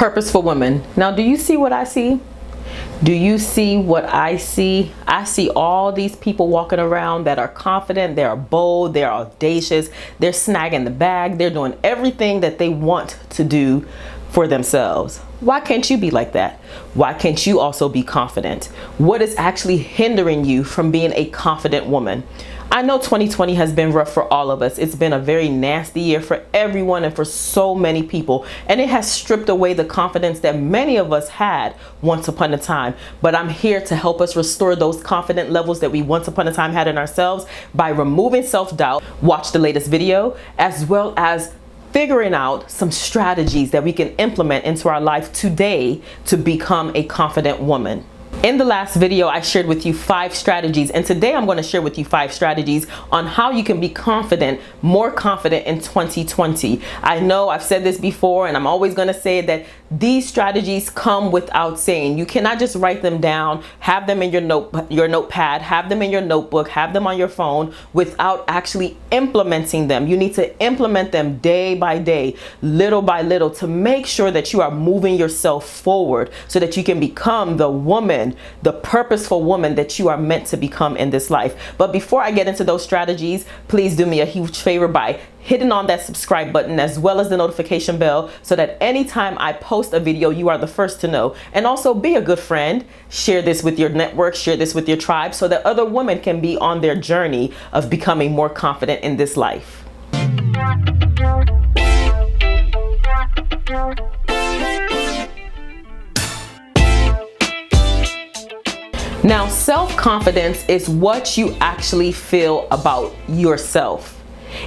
Purposeful women. Now, do you see what I see? Do you see what I see? I see all these people walking around that are confident, they're bold, they're audacious, they're snagging the bag, they're doing everything that they want to do for themselves. Why can't you be like that? Why can't you also be confident? What is actually hindering you from being a confident woman? I know 2020 has been rough for all of us. It's been a very nasty year for everyone and for so many people. And it has stripped away the confidence that many of us had once upon a time. But I'm here to help us restore those confident levels that we once upon a time had in ourselves by removing self-doubt. Watch the latest video, as well as figuring out some strategies that we can implement into our life today to become a confident woman. In the last video, I shared with you 5 strategies, and today I'm going to share with you 5 strategies on how you can be confident, more confident in 2020. I know I've said this before, and I'm always going to say that these strategies come without saying. You cannot just write them down, have them in your notepad, have them in your notebook, have them on your phone without actually implementing them. You need to implement them day by day, little by little, to make sure that you are moving yourself forward so that you can become the woman, the purposeful woman that you are meant to become in this life. But before I get into those strategies, please do me a huge favor by hitting on that subscribe button as well as the notification bell so that anytime I post a video, you are the first to know. And also be a good friend. Share this with your network, share this with your tribe so that other women can be on their journey of becoming more confident in this life. Now, self-confidence is what you actually feel about yourself.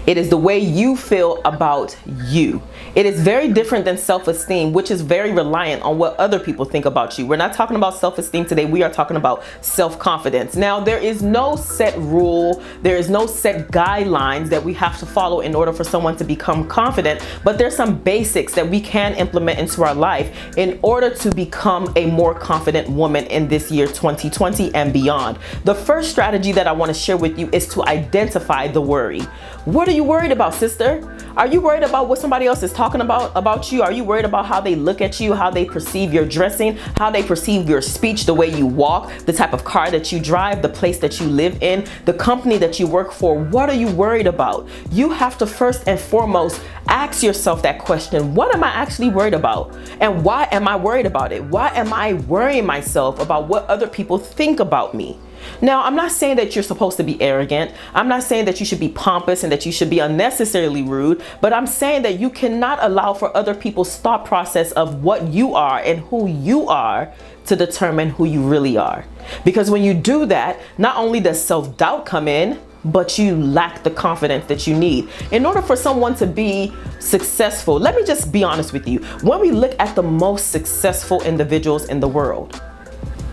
It is the way you feel about you. It is very different than self-esteem, which is very reliant on what other people think about you. We're not talking about self-esteem today. We are talking about self-confidence. Now, there is no set rule. There is no set guidelines that we have to follow in order for someone to become confident. But there's some basics that we can implement into our life in order to become a more confident woman in this year 2020 and beyond. The first strategy that I want to share with you is to identify the worry. What are you worried about, sister? Are you worried about what somebody else is talking about you? Are you worried about how they look at you, how they perceive your dressing, how they perceive your speech, the way you walk, the type of car that you drive, the place that you live in, the company that you work for? What are you worried about? You have to first and foremost ask yourself that question. What am I actually worried about? And why am I worried about it? Why am I worrying myself about what other people think about me? Now, I'm not saying that you're supposed to be arrogant. I'm not saying that you should be pompous and that you should be unnecessarily rude, but I'm saying that you cannot allow for other people's thought process of what you are and who you are to determine who you really are. Because when you do that, not only does self-doubt come in, but you lack the confidence that you need. In order for someone to be successful, let me just be honest with you. When we look at the most successful individuals in the world,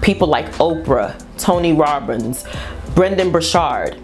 people like Oprah, Tony Robbins, Brendan Burchard,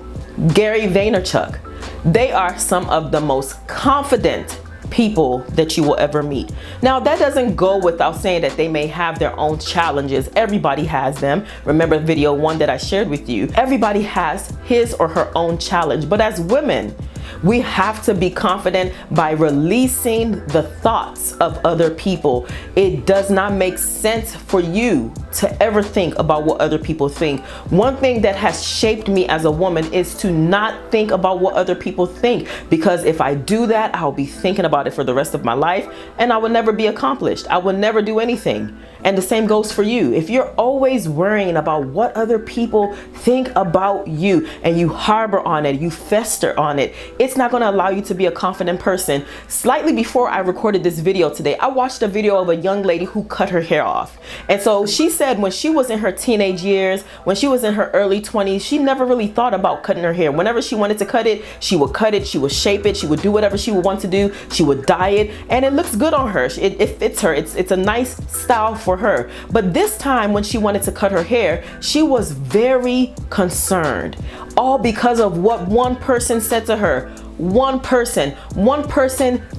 Gary Vaynerchuk, they are some of the most confident people that you will ever meet. Now, that doesn't go without saying that they may have their own challenges. Everybody has them. Remember video 1 that I shared with you. Everybody has his or her own challenge. But as women, we have to be confident by releasing the thoughts of other people. It does not make sense for you to ever think about what other people think. One thing that has shaped me as a woman is to not think about what other people think, because if I do that, I'll be thinking about it for the rest of my life and I will never be accomplished. I will never do anything. And the same goes for you. If you're always worrying about what other people think about you and you harbor on it, you fester on it, it's not going to allow you to be a confident person. Slightly before I recorded this video today, I watched a video of a young lady who cut her hair off. And so she said when she was in her teenage years, when she was in her early 20s, she never really thought about cutting her hair. Whenever she wanted to cut it, she would cut it, she would shape it, she would do whatever she would want to do, she would dye it, and it looks good on her. It fits her. It's a nice style for her. But this time when she wanted to cut her hair, she was very concerned, all because of what one person said to her. One person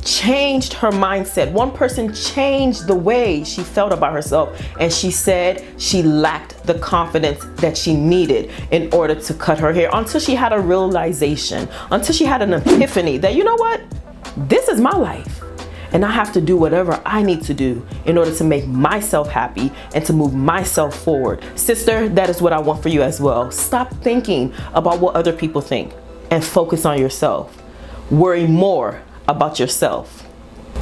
changed her mindset. One person changed the way she felt about herself. And she said she lacked the confidence that she needed in order to cut her hair, until she had a realization, until she had an epiphany that, you know what? This is my life. and I have to do whatever I need to do in order to make myself happy and to move myself forward. Sister, that is what I want for you as well. Stop thinking about what other people think and focus on yourself. Worry more about yourself.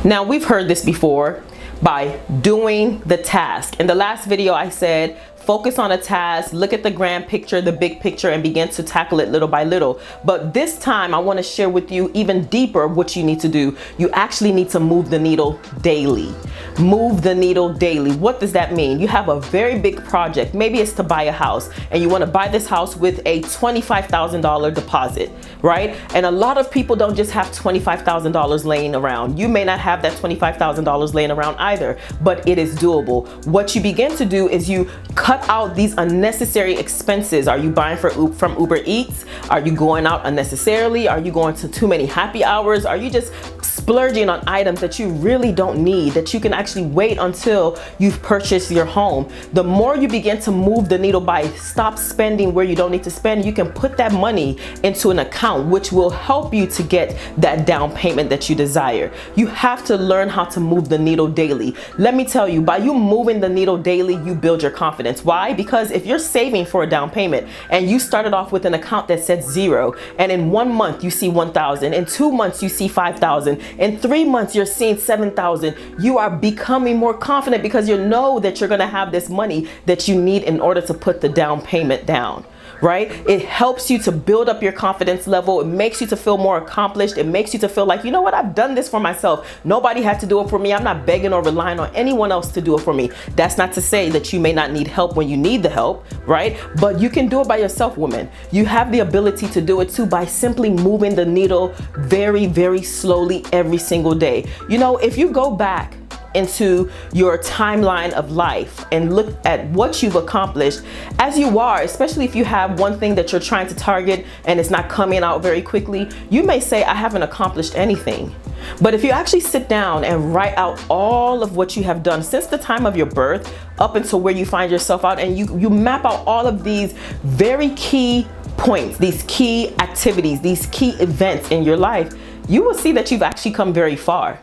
Now, we've heard this before by doing the task. In the last video, I said, focus on a task, look at the grand picture, the big picture, and begin to tackle it little by little. But this time, I want to share with you even deeper what you need to do. You actually need to move the needle daily. Move the needle daily. What does that mean? You have a very big project. Maybe it's to buy a house, and you want to buy this house with a $25,000 deposit, right? And a lot of people don't just have $25,000 laying around. You may not have that $25,000 laying around either, but it is doable. What you begin to do is you cut out these unnecessary expenses. Are you buying from Uber Eats? Are you going out unnecessarily? Are you going to too many happy hours? Are you just splurging on items that you really don't need, that you can actually wait until you've purchased your home? The more you begin to move the needle by stop spending where you don't need to spend, you can put that money into an account, which will help you to get that down payment that you desire. You have to learn how to move the needle daily. Let me tell you, by you moving the needle daily, you build your confidence. Why? Because if you're saving for a down payment and you started off with an account that said 0, and in 1 month you see 1,000, in 2 months you see 5,000, in 3 months you're seeing 7,000, you are becoming more confident because you know that you're going to have this money that you need in order to put the down payment down. Right? It helps you to build up your confidence level. It makes you to feel more accomplished. It makes you to feel like, you know what, I've done this for myself. Nobody had to do it for me. I'm not begging or relying on anyone else to do it for me. That's not to say that you may not need help when you need the help, right? But you can do it by yourself, woman. You have the ability to do it too by simply moving the needle very, very slowly every single day. You know, if you go back into your timeline of life and look at what you've accomplished as you are, especially if you have one thing that you're trying to target and it's not coming out very quickly, you may say, I haven't accomplished anything. But if you actually sit down and write out all of what you have done since the time of your birth up until where you find yourself out, and you map out all of these very key points, these key activities, these key events in your life, you will see that you've actually come very far.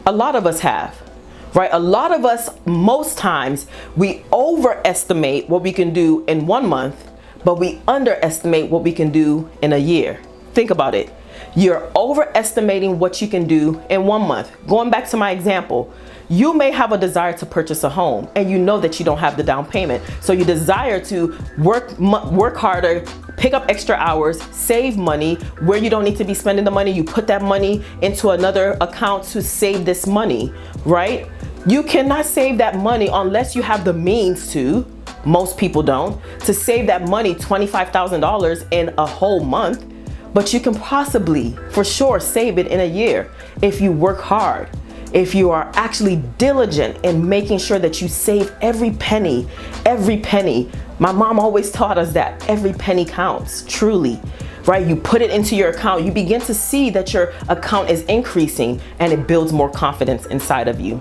A lot of us have. Right? A lot of us, most times, we overestimate what we can do in 1 month, but we underestimate what we can do in a year. Think about it. You're overestimating what you can do in 1 month. Going back to my example, you may have a desire to purchase a home and you know that you don't have the down payment. So you desire to work harder, pick up extra hours, save money where you don't need to be spending the money. You put that money into another account to save this money, right? You cannot save that money unless you have the means to. Most people don't. To save that money, $25,000 in a whole month. But you can possibly, for sure, save it in a year if you work hard. If you are actually diligent in making sure that you save every penny, every penny. My mom always taught us that every penny counts, truly. Right? You put it into your account, you begin to see that your account is increasing and it builds more confidence inside of you.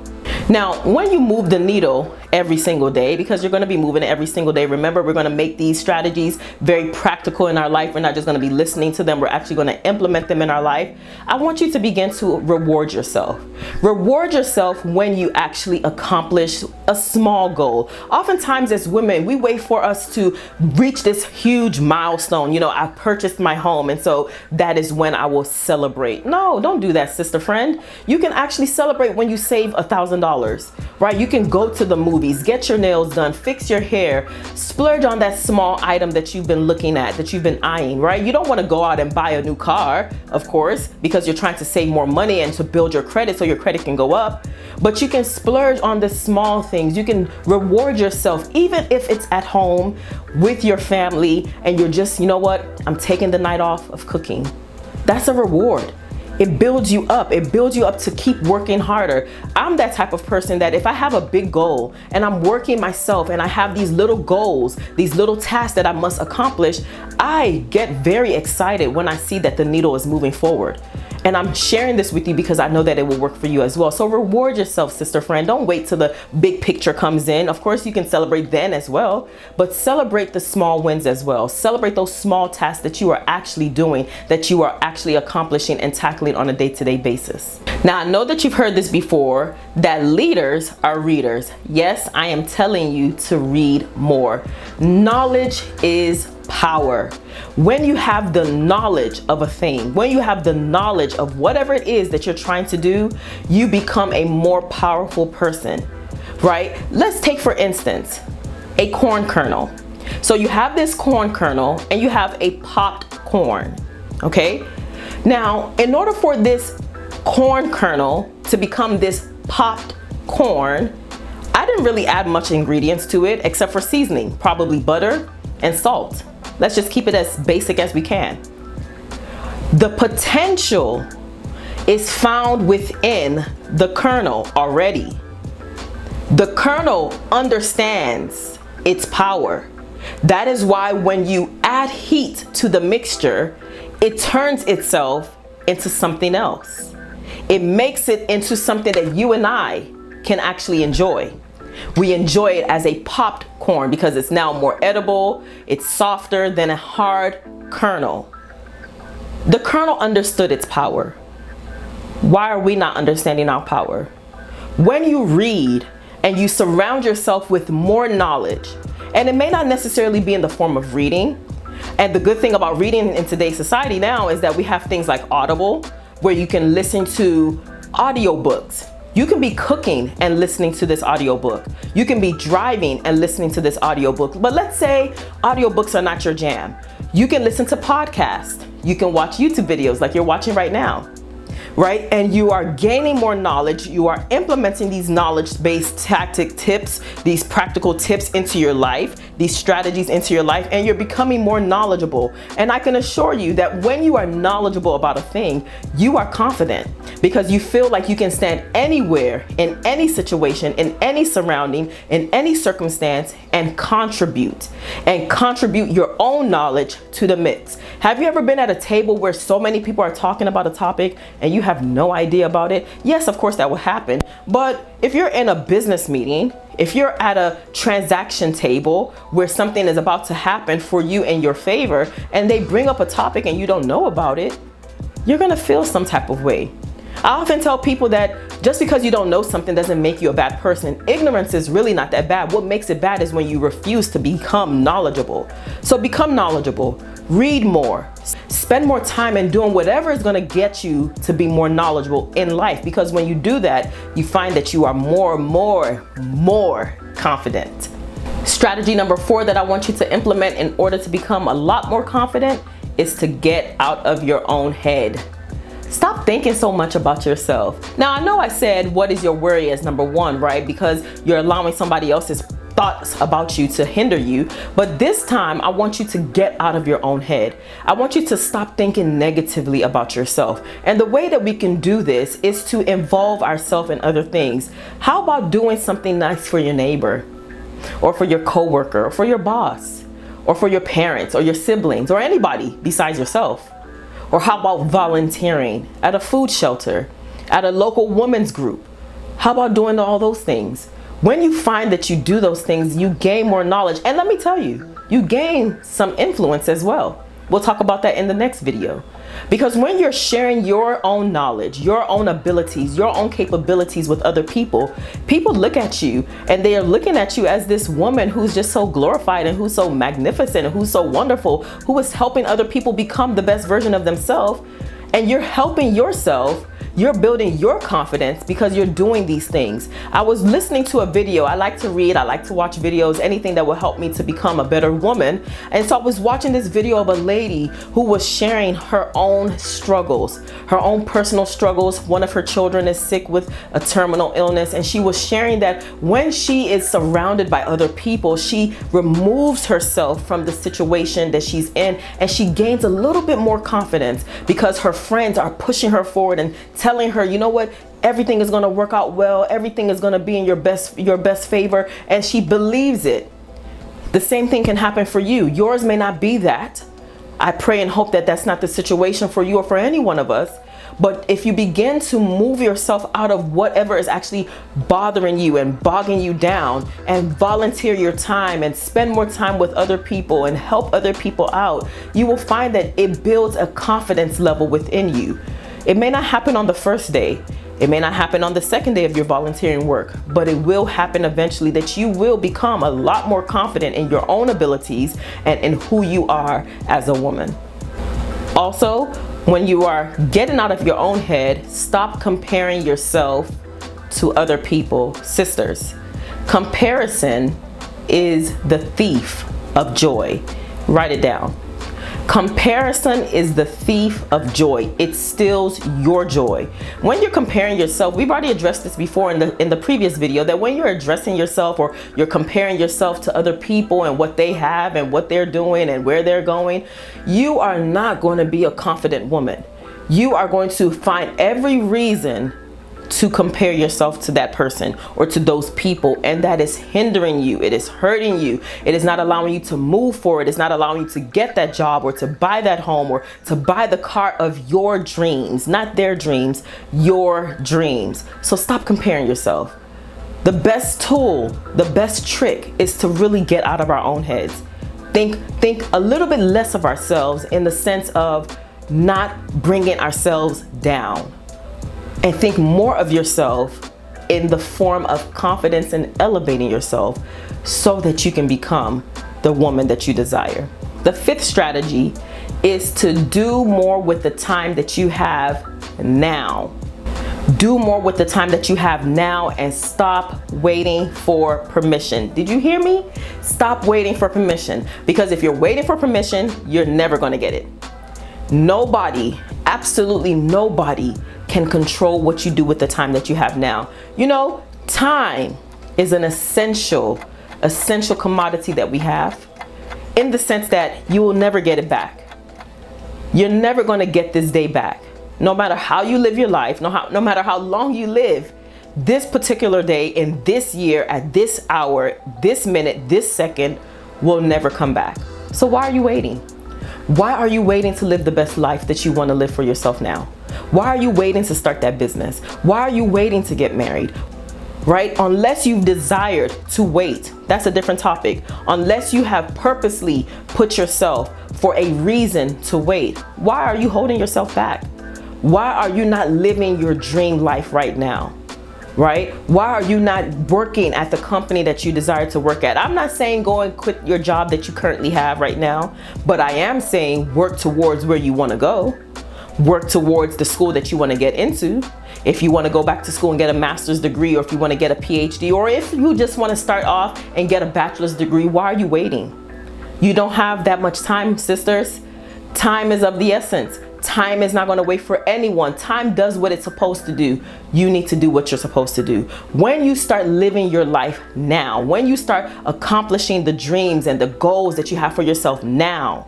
Now, when you move the needle every single day, because you're going to be moving it every single day, remember, we're going to make these strategies very practical in our life. We're not just going to be listening to them. We're actually going to implement them in our life. I want you to begin to reward yourself. Reward yourself when you actually accomplish a small goal. Oftentimes as women, we wait for us to reach this huge milestone. You know, I purchased my home, and so that is when I will celebrate. No, don't do that, sister friend. You can actually celebrate when you save $1,000, right? You can go to the movies, get your nails done, fix your hair, splurge on that small item that you've been looking at, that you've been eyeing, right? You don't want to go out and buy a new car, of course, because you're trying to save more money and to build your credit so your credit can go up. But you can splurge on the small things. You can reward yourself, even if it's at home with your family and you're just, you know what, I'm taking the night off of cooking. That's a reward. It builds you up. It builds you up to keep working harder. I'm that type of person that if I have a big goal and I'm working myself and I have these little goals, these little tasks that I must accomplish, I get very excited when I see that the needle is moving forward. And I'm sharing this with you because I know that it will work for you as well. So reward yourself, sister friend. Don't wait till the big picture comes in. Of course, you can celebrate then as well, but celebrate the small wins as well. Celebrate those small tasks that you are actually doing, that you are actually accomplishing and tackling on a day-to-day basis. Now, I know that you've heard this before, that leaders are readers. Yes, I am telling you to read more. Knowledge is power. When you have the knowledge of a thing, when you have the knowledge of whatever it is that you're trying to do, you become a more powerful person, right? Let's take, for instance, a corn kernel. So you have this corn kernel and you have a popped corn, okay? Now, in order for this corn kernel to become this popped corn, I didn't really add much ingredients to it except for seasoning, probably butter and salt. Let's just keep it as basic as we can. The potential is found within the kernel already. The kernel understands its power. That is why when you add heat to the mixture, it turns itself into something else. It makes it into something that you and I can actually enjoy. We enjoy it as a popped corn because it's now more edible, it's softer than a hard kernel. The kernel understood its power. Why are we not understanding our power? When you read and you surround yourself with more knowledge, and it may not necessarily be in the form of reading, and the good thing about reading in today's society now is that we have things like Audible, where you can listen to audiobooks. You can be cooking and listening to this audiobook. You can be driving and listening to this audiobook. But let's say audiobooks are not your jam. You can listen to podcasts. You can watch YouTube videos like you're watching right now, right? And you are gaining more knowledge. You are implementing these knowledge-based tactic tips, these practical tips into your life, these strategies into your life, and you're becoming more knowledgeable. And I can assure you that when you are knowledgeable about a thing, you are confident because you feel like you can stand anywhere, in any situation, in any surrounding, in any circumstance, and contribute your own knowledge to the mix. Have you ever been at a table where so many people are talking about a topic and you have no idea about it? Yes, of course that will happen. But if you're in a business meeting, if you're at a transaction table where something is about to happen for you in your favor and they bring up a topic and you don't know about it, you're gonna feel some type of way. I often tell people that just because you don't know something doesn't make you a bad person. Ignorance is really not that bad. What makes it bad is when you refuse to become knowledgeable. So become knowledgeable, read more, spend more time in doing whatever is going to get you to be more knowledgeable in life. Because when you do that, you find that you are more confident. Strategy number 4 that I want you to implement in order to become a lot more confident is to get out of your own head. Stop thinking so much about yourself. Now, I know I said, what is your worry as number 1, right? Because you're allowing somebody else's thoughts about you to hinder you. But this time, I want you to get out of your own head. I want you to stop thinking negatively about yourself. And the way that we can do this is to involve ourselves in other things. How about doing something nice for your neighbor, or for your coworker, or for your boss, or for your parents, or your siblings, or anybody besides yourself? Or how about volunteering at a food shelter, at a local women's group? How about doing all those things? When you find that you do those things, you gain more knowledge. And let me tell you, you gain some influence as well. We'll talk about that in the next video. Because when you're sharing your own knowledge, your own abilities, your own capabilities with other people, people look at you and they are looking at you as this woman who's just so glorified and who's so magnificent and who's so wonderful, who is helping other people become the best version of themselves. And you're helping yourself. You're building your confidence because you're doing these things. I was listening to a video. I like to read. I like to watch videos, anything that will help me to become a better woman. And so I was watching this video of a lady who was sharing her own struggles, her own personal struggles. One of her children is sick with a terminal illness. And she was sharing that when she is surrounded by other people, she removes herself from the situation that she's in and she gains a little bit more confidence because her friends are pushing her forward and telling her, you know what, everything is going to work out well, everything is going to be in your best favor, and she believes it. The same thing can happen for you. Yours may not be that. I pray and hope that that's not the situation for you or for any one of us. But if you begin to move yourself out of whatever is actually bothering you and bogging you down, and volunteer your time and spend more time with other people and help other people out, you will find that it builds a confidence level within you. It may not happen on the first day. It may not happen on the second day of your volunteering work, but it will happen eventually, that you will become a lot more confident in your own abilities and in who you are as a woman. Also, when you are getting out of your own head, stop comparing yourself to other people. Sisters, comparison is the thief of joy. Write it down. Comparison is the thief of joy. It steals your joy. When you're comparing yourself, we've already addressed this before in the previous video, that when you're addressing yourself or you're comparing yourself to other people and what they have and what they're doing and where they're going, you are not going to be a confident woman. You are going to find every reason to compare yourself to that person or to those people, and that is hindering you. It is hurting you. It is not allowing you to move forward. It's not allowing you to get that job or to buy that home or to buy the car of your dreams, not their dreams, your dreams. So stop comparing yourself. The best tool, the best trick is to really get out of our own heads. Think a little bit less of ourselves, in the sense of not bringing ourselves down. And think more of yourself in the form of confidence and elevating yourself, so that you can become the woman that you desire. The fifth strategy is to do more with the time that you have now. Do more with the time that you have now, and stop waiting for permission. Did you hear me? Stop waiting for permission, because if you're waiting for permission, you're never going to get it. Nobody, absolutely nobody, can control what you do with the time that you have now. You know, time is an essential commodity that we have, in the sense that you will never get it back. You're never going to get this day back. No matter how you live your life, no matter how long you live, this particular day, in this year, at this hour, this minute, this second, will never come back. So why are you waiting? Why are you waiting to live the best life that you want to live for yourself now? Why are you waiting to start that business? Why are you waiting to get married? Right? Unless you've desired to wait, that's a different topic. Unless you have purposely put yourself for a reason to wait, why are you holding yourself back? Why are you not living your dream life right now? Right? Why are you not working at the company that you desire to work at? I'm not saying go and quit your job that you currently have right now, but I am saying work towards where you want to go. Work towards the school that you want to get into. If you want to go back to school and get a master's degree, or if you want to get a PhD, or if you just want to start off and get a bachelor's degree, why are you waiting? You don't have that much time, sisters. Time is of the essence. Time is not going to wait for anyone. Time does what it's supposed to do. You need to do what you're supposed to do. When you start living your life now, when you start accomplishing the dreams and the goals that you have for yourself now,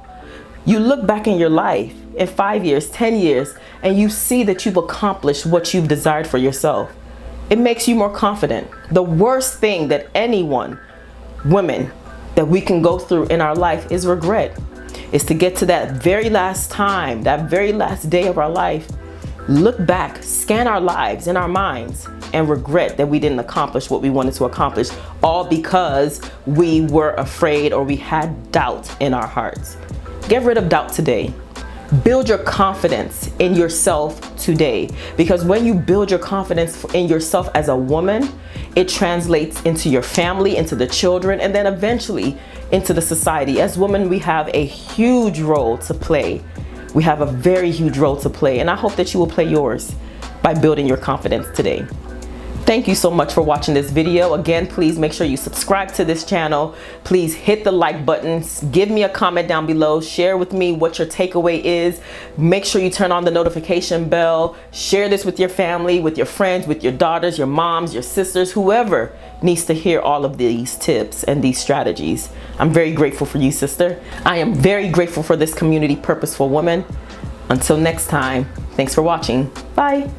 you look back in your life in 5 years, 10 years, and you see that you've accomplished what you've desired for yourself. It makes you more confident. The worst thing that anyone, women, that we can go through in our life is regret. Is to get to that very last time, that very last day of our life, look back, scan our lives in our minds, and regret that we didn't accomplish what we wanted to accomplish, all because we were afraid or we had doubt in our hearts. Get rid of doubt today. Build your confidence in yourself today, because when you build your confidence in yourself as a woman, it translates into your family, into the children, and then eventually into the society. As women, we have a huge role to play. We have a very huge role to play, and I hope that you will play yours by building your confidence today. Thank you so much for watching this video. Again, please make sure you subscribe to this channel. Please hit the like button. Give me a comment down below. Share with me what your takeaway is. Make sure you turn on the notification bell. Share this with your family, with your friends, with your daughters, your moms, your sisters, whoever needs to hear all of these tips and these strategies. I'm very grateful for you, sister. I am very grateful for this community, Purposeful Women. Until next time, thanks for watching. Bye.